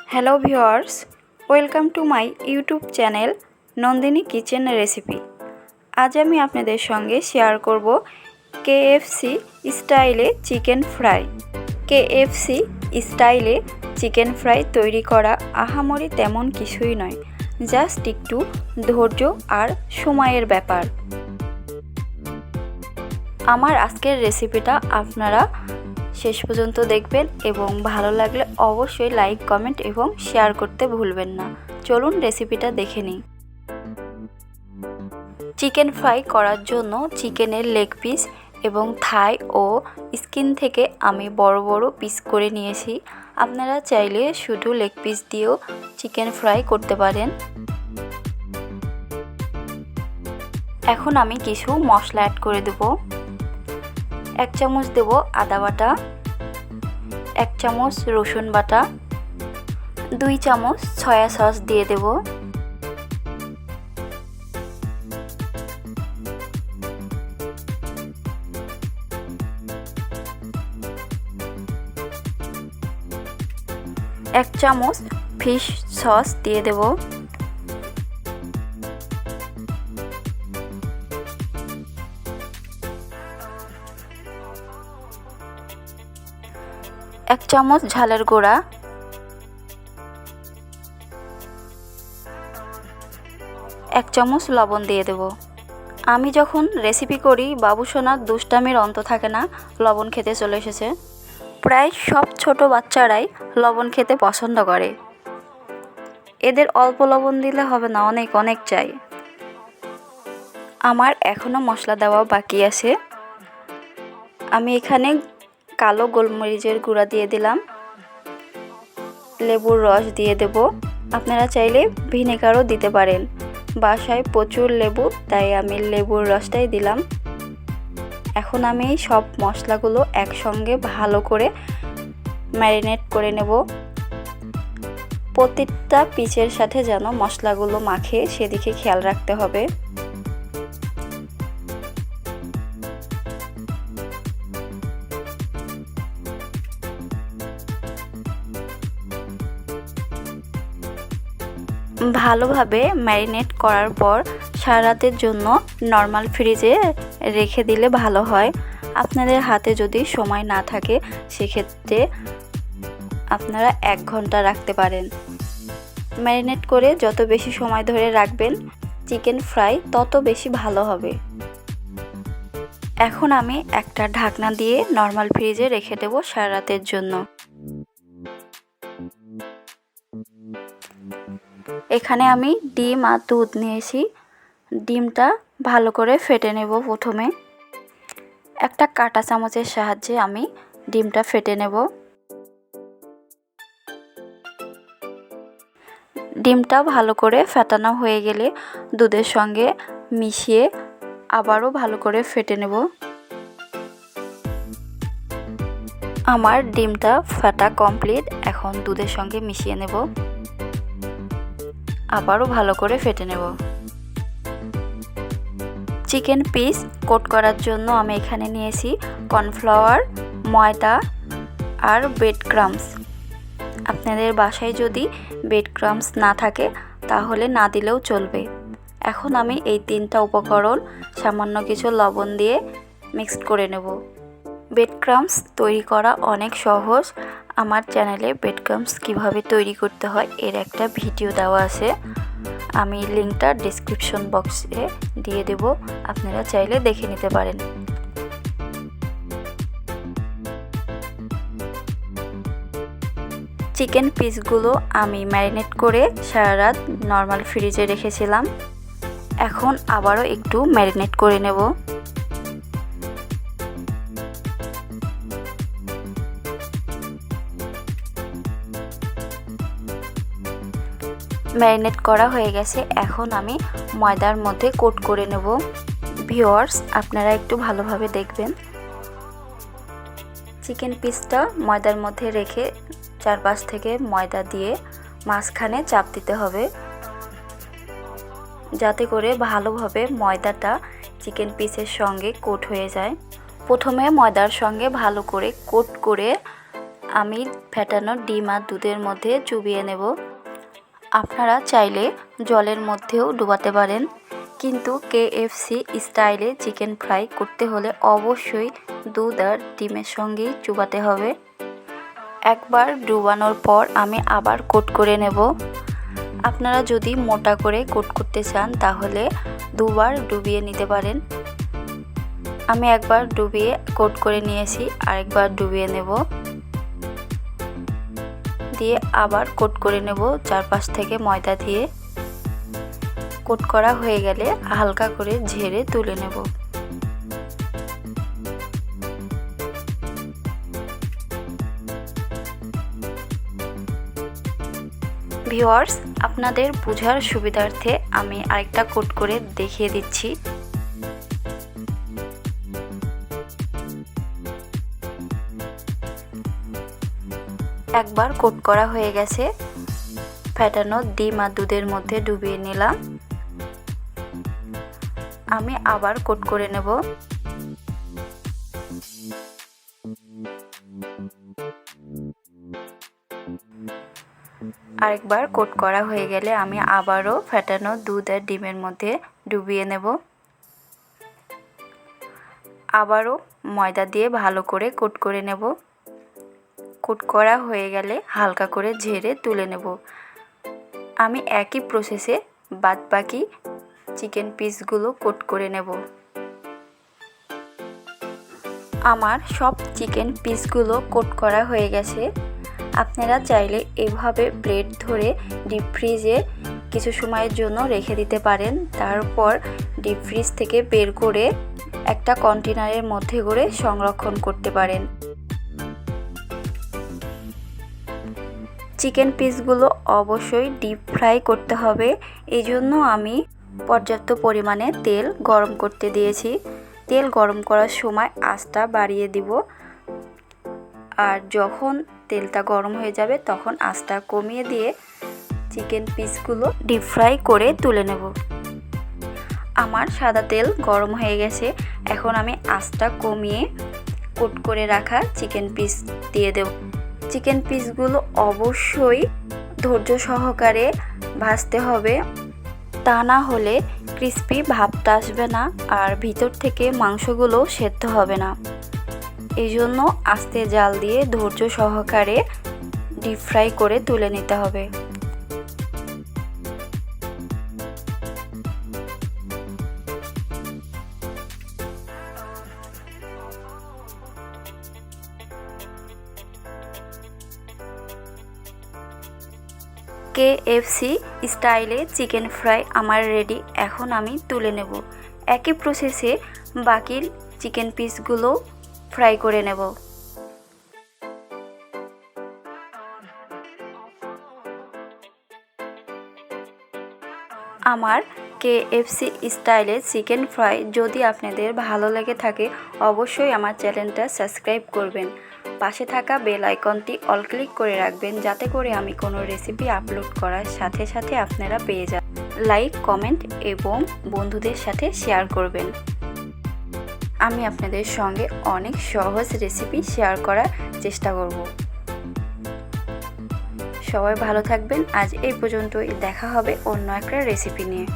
Hello viewers, welcome to my YouTube channel Nandini kitchen recipe. আজ আমি আপনাদের সঙ্গে শেয়ার করব কেএফসি স্টাইলে চিকেন ফ্রাই। কেএফসি স্টাইলে চিকেন ফ্রাই তৈরি করা আহামরি তেমন কিছুই নয়, জাস্ট একটু ধৈর্য আর সময়ের ব্যাপার। আমার আজকের রেসিপিটা আপনারা শেষ পর্যন্ত দেখবেন এবং ভালো লাগলে অবশ্যই লাইক, কমেন্ট এবং শেয়ার করতে ভুলবেন না। চলুন রেসিপিটা দেখে নিই। চিকেন ফ্রাই করার জন্য চিকেনের লেগ পিস এবং থাই ও স্কিন থেকে আমি বড় বড় পিস করে নিয়েছি। আপনারা চাইলে শুধু লেগ পিস দিয়েও চিকেন ফ্রাই করতে পারেন। এখন আমি কিছু মশলা অ্যাড করে দেব। 1 চামচ দেব আদা বাটা, 1 চামচ রসুন বাটা, 2 চামচ সয়া সস দিয়ে দেব, 1 চামচ ফিশ সস দিয়ে দেব, 1 চামচ ঝালের গুঁড়া, 1 চামচ লবণ দিয়ে দেব। আমি যখন রেসিপি করি বাবুসোনার দুষ্টামির অন্ত থাকে না, লবণ খেতে চলে এসেছে। প্রায় সব ছোট বাচ্চারাই লবণ খেতে পছন্দ করে। এদের অল্প লবণ দিলে হবে না, অনেক অনেক চাই। আমার এখনও মশলা দেওয়া বাকি আছে। আমি এখানে কালো গোলমরিচের গুঁড়া দিয়ে দিলাম, লেবুর রস দিয়ে দেব। আপনারা চাইলে ভিনেগারও দিতে পারেন। বাসায় প্রচুর লেবু, তাই আমি লেবুর রসটাই দিলাম। এখন আমি সব মশলাগুলো একসঙ্গে ভালো করে ম্যারিনেট করে নেব। প্রত্যেকটা পিসের সাথে যেন মশলাগুলো মাখে সেদিকে খেয়াল রাখতে হবে। ভালোভাবে ম্যারিনেট করার পর সারা রাতের জন্য নর্মাল ফ্রিজে রেখে দিলে ভালো হয়। আপনাদের হাতে যদি সময় না থাকে সেক্ষেত্রে আপনারা 1 ঘন্টা রাখতে পারেন। ম্যারিনেট করে যত বেশি সময় ধরে রাখবেন চিকেন ফ্রাই তত বেশি ভালো হবে। এখন আমি একটা ঢাকনা দিয়ে নর্মাল ফ্রিজে রেখে দেব সারা রাতের জন্য। এখানে আমি ডিম আর দুধ নিয়েছি। ডিমটা ভালো করে ফেটে নেব। প্রথমে একটা কাঁটা চামচের সাহায্যে আমি ডিমটা ফেটে নেব। ডিমটা ভালো করে ফেটানো হয়ে গেলে দুধের সঙ্গে মিশিয়ে আবারও ভালো করে ফেটে নেব। আমার ডিমটা ফাটা কমপ্লিট। এখন দুধের সঙ্গে মিশিয়ে নেব, আবারও ভালো করে ফেটে নেব। চিকেন পিস কোট করার জন্য আমি এখানে নিয়েছি কর্নফ্লাওয়ার, ময়দা আর ব্রেড ক্রাম্বস। আপনাদের বাসায় যদি ব্রেড ক্রাম্বস না থাকে তাহলে না দিলেও চলবে। এখন আমি এই 3টা উপকরণ সামান্য কিছু লবণ দিয়ে মিক্সড করে নেব। ব্রেড ক্রাম্বস তৈরি করা অনেক সহজ। আমার চ্যানেলে ব্রেড ক্রাম্বস কীভাবে তৈরি করতে হয় এর একটা ভিডিও দেওয়া আছে। আমি লিঙ্কটা ডেসক্রিপশন বক্সে দিয়ে দেব, আপনারা চাইলে দেখে নিতে পারেন। চিকেন পিসগুলো আমি ম্যারিনেট করে সারা রাত নর্মাল ফ্রিজে রেখেছিলাম। এখন আবারও একটু ম্যারিনেট করে নেব। ম্যারিনেট করা হয়ে গেছে। এখন আমি ময়দার মধ্যে কোট করে নেব। ভিউয়ার্স, আপনারা একটু ভালোভাবে দেখবেন। চিকেন পিসটা ময়দার মধ্যে রেখে চারপাশ থেকে ময়দা দিয়ে মাঝখানে চাপ দিতে হবে, যাতে করে ভালোভাবে ময়দাটা চিকেন পিসের সঙ্গে কোট হয়ে যায়। প্রথমে ময়দার সঙ্গে ভালো করে কোট করে আমি ফেটানো ডিম আর দুধের মধ্যে চুবিয়ে নেব। আপনারা চাইলে জলের মধ্যেও ডুবাতে পারেন, কিন্তু KFC স্টাইলে চিকেন ফ্রাই করতে হলে অবশ্যই দুধ আর ডিমের সঙ্গেই চুবাতে হবে। একবার ডুবানোর পর আমি আবার কোট করে নেব। আপনারা যদি মোটা করে কোট করতে চান তাহলে দুবার ডুবিয়ে নিতে পারেন। আমি একবার ডুবিয়ে কোট করে নিয়েছি, আরেকবার ডুবিয়ে নেব, দিয়ে আবার কোট করে নেব চারপাশ থেকে ময়দা দিয়ে। কোট করা হয়ে গেলে হালকা করে ঝেড়ে তুলে নেব। ভিউয়ার্স, আপনাদের বোঝার সুবিধার্থে আমি আরেকটা কোট করে দেখিয়ে দিচ্ছি। একবার কোট করা হয়ে গেছে, ফেটানো ডিম আর দুধের মধ্যে ডুবিয়ে নিলাম। আমি আবার কোট করে নেব। আরেকবার কোট করা হয়ে গেলে আমি আবারও ফেটানো দুধ আর ডিমের মধ্যে ডুবিয়ে নেব। আবারও ময়দা দিয়ে ভালো করে কোট করে নেব। কোট করা হয়ে গেলে হালকা করে ঝেড়ে তুলে নেব। আমি একই প্রসেসে বাদবাকি চিকেন পিসগুলো কোট করে নেব। আমার সব চিকেন পিসগুলো কোট করা হয়ে গেছে। আপনারা চাইলে এভাবে প্লেট ধরে ডিপ ফ্রিজে কিছু সময়ের জন্য রেখে দিতে পারেন। তারপর ডিপ ফ্রিজ থেকে বের করে একটা কন্টেনারের মধ্যে করে সংরক্ষণ করতে পারেন। চিকেন পিসগুলো অবশ্যই ডিপ ফ্রাই করতে হবে, এই জন্য আমি পর্যাপ্ত পরিমাণে তেল গরম করতে দিয়েছি। তেল গরম করার সময় আঁচটা বাড়িয়ে দিব, আর যখন তেলটা গরম হয়ে যাবে তখন আঁচটা কমিয়ে দিয়ে চিকেন পিসগুলো ডিপ ফ্রাই করে তুলে নেব। আমার সাদা তেল গরম হয়ে গেছে, এখন আমি আঁচটা কমিয়ে কোট করে রাখা চিকেন পিস দিয়ে দেব। চিকেন পিসগুলো অবশ্যই ধৈর্য সহকারে ভাজতে হবে, তা না হলে ক্রিস্পি ভাবটা আসবে না আর ভিতর থেকে মাংসগুলো সেদ্ধ হবে না। এই জন্য আস্তে জাল দিয়ে ধৈর্য সহকারে ডিপ ফ্রাই করে তুলে নিতে হবে। KFC স্টাইলে চিকেন ফ্রাই আমার রেডি। এখন আমি তুলে নেব। একই প্রসেসে বাকি চিকেন পিসগুলো ফ্রাই করে নেব। আমার KFC স্টাইলে চিকেন ফ্রাই যদি আপনাদের ভালো লেগে থাকে অবশ্যই আমার চ্যানেলটা সাবস্ক্রাইব করবেন। পাশে থাকা বেল আইকনটি অল ক্লিক করে রাখবেন, যাতে করে আমি কোনো রেসিপি আপলোড করার সাথে সাথে আপনারা পেয়ে যান। লাইক, কমেন্ট এবং বন্ধুদের সাথে শেয়ার করবেন। আমি আপনাদের সঙ্গে অনেক সহজ রেসিপি শেয়ার করার চেষ্টা করব। সবাই ভালো থাকবেন। আজ এই পর্যন্তই, দেখা হবে অন্য একটা রেসিপি নিয়ে।